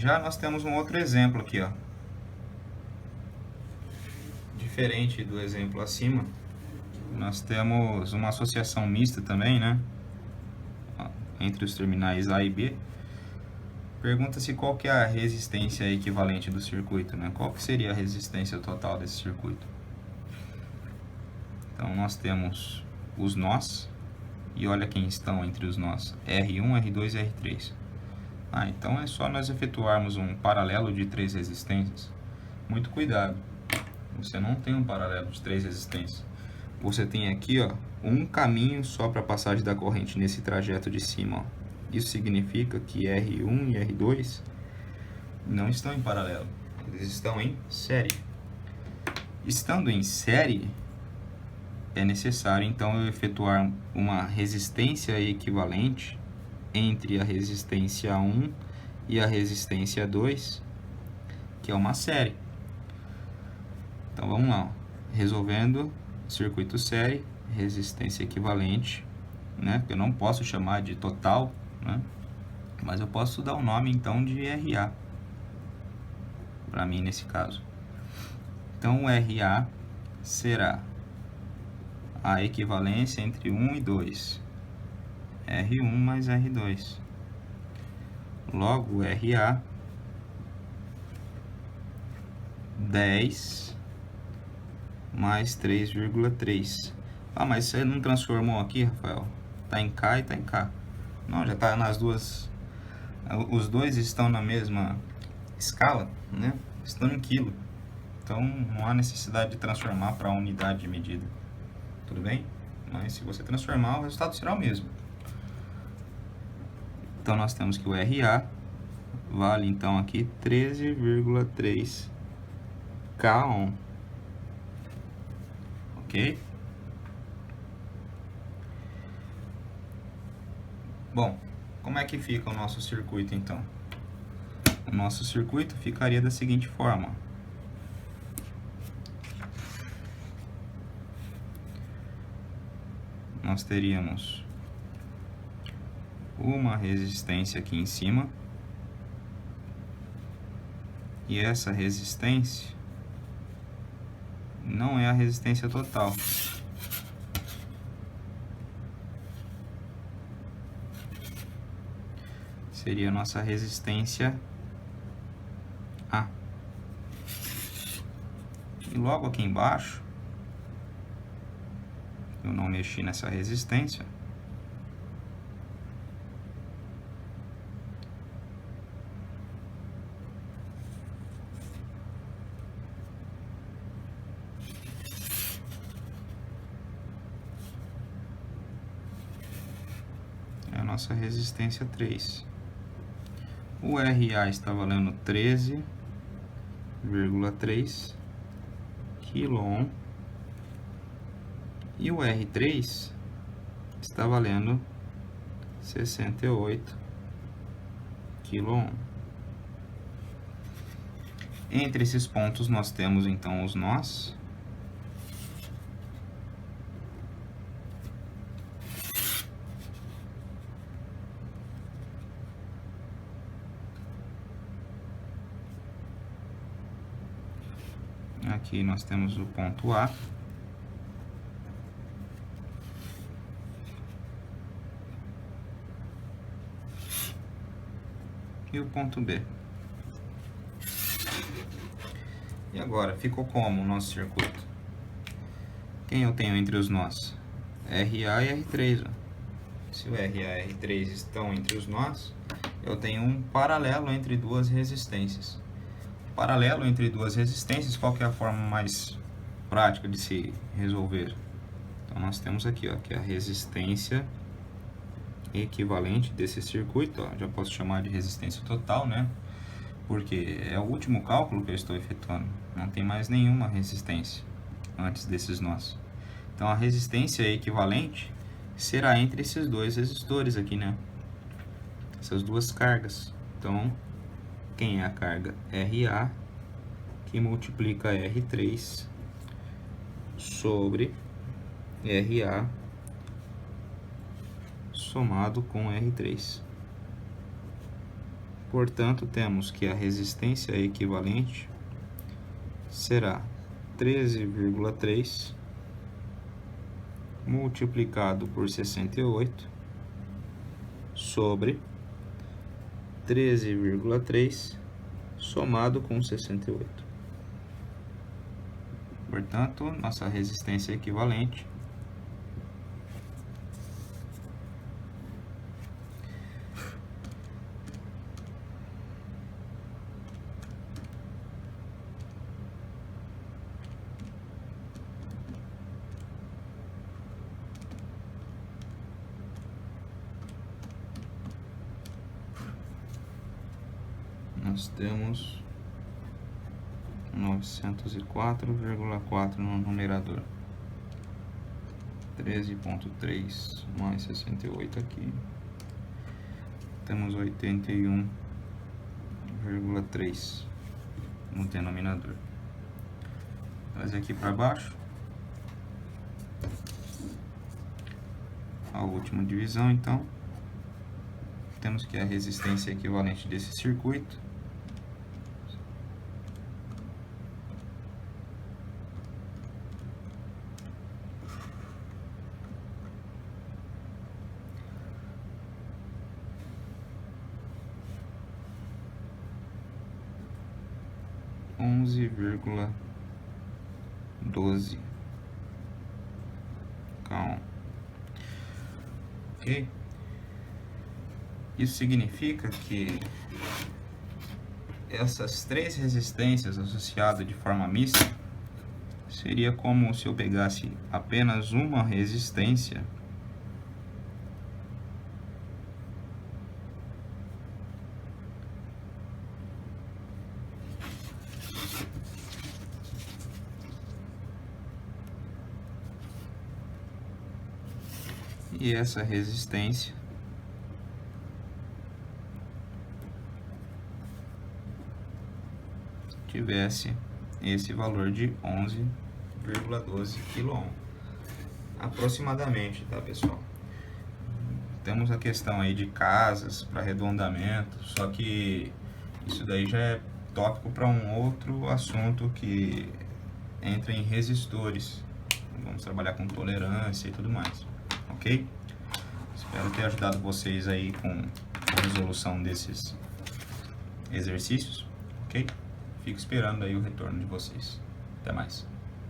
Já nós temos um outro exemplo aqui, ó. Diferente do exemplo acima, nós temos uma associação mista também, né? Entre os terminais A e B. Pergunta-se qual que é a resistência equivalente do circuito, né? Qual que seria a resistência total desse circuito? Então, nós temos os nós, e olha quem estão entre os nós, R1, R2 e R3. Então é só nós efetuarmos um paralelo de 3 resistências. Muito cuidado, você não tem um paralelo de 3 resistências. Você tem aqui, ó, um caminho só para a passagem da corrente nesse trajeto de cima, ó. Isso significa que R1 e R2 não estão em paralelo, eles estão em série. Estando em série, é necessário então eu efetuar uma resistência equivalente entre a resistência 1 e a resistência 2, que é uma série. Então vamos lá, ó. Resolvendo circuito série, resistência equivalente, né? Eu não posso chamar de total, né? Mas eu posso dar o nome então de RA para mim nesse caso. Então o RA será a equivalência entre 1 e 2, R1 mais R2. Logo, o RA 10 mais 3,3. Mas você não transformou aqui, Rafael? Tá em K e tá em K. Não, já tá nas duas. Os dois estão na mesma escala, né? Estão em quilo. Então não há necessidade de transformar para unidade de medida. Tudo bem? Mas se você transformar, o resultado será o mesmo. Então nós temos que o RA vale então aqui 13,3 K-ohm. Ok? Bom, como é que fica o nosso circuito então? O nosso circuito ficaria da seguinte forma. Nós teríamos uma resistência aqui em cima, e essa resistência não é a resistência total. Seria a nossa resistência A. E logo aqui embaixo, eu não mexi nessa resistência. É a nossa resistência 3. O RA está valendo 13,3 kΩ. E o R3 está valendo 68 kΩ. Entre esses pontos nós temos então os nós. Aqui nós temos o ponto A. E o ponto B. E agora, ficou como o nosso circuito? Quem eu tenho entre os nós? RA e R3. Ó. Se o RA e R3 estão entre os nós, eu tenho um paralelo entre duas resistências. Paralelo entre duas resistências, qual que é a forma mais prática de se resolver? Então nós temos aqui, ó, que é a resistência equivalente desse circuito, ó, já posso chamar de resistência total, né? Porque é o último cálculo que eu estou efetuando, não tem mais nenhuma resistência antes desses nós. Então a resistência equivalente será entre esses dois resistores aqui, né? Essas duas cargas. Então, quem é a carga? RA, que multiplica R3 sobre RA somado com R3. Portanto, temos que a resistência equivalente será 13,3 multiplicado por 68 sobre 13,3 somado com 68. Portanto, nossa resistência equivalente nós temos 904,4 no numerador, 13,3 mais 68 aqui, temos 81,3 no denominador. Trazer aqui para baixo a última divisão, então temos que a resistência equivalente desse circuito é 11,12 Calma. Ok? Isso significa que essas três resistências associadas de forma mista seria como se eu pegasse apenas uma resistência e essa resistência tivesse esse valor de 11,12 kΩ aproximadamente, tá, pessoal? Temos a questão aí de casas para arredondamento, só que isso daí já é tópico para um outro assunto que entra em resistores. Vamos trabalhar com tolerância e tudo mais, ok? Espero ter ajudado vocês aí com a resolução desses exercícios, ok? Fico esperando aí o retorno de vocês. Até mais.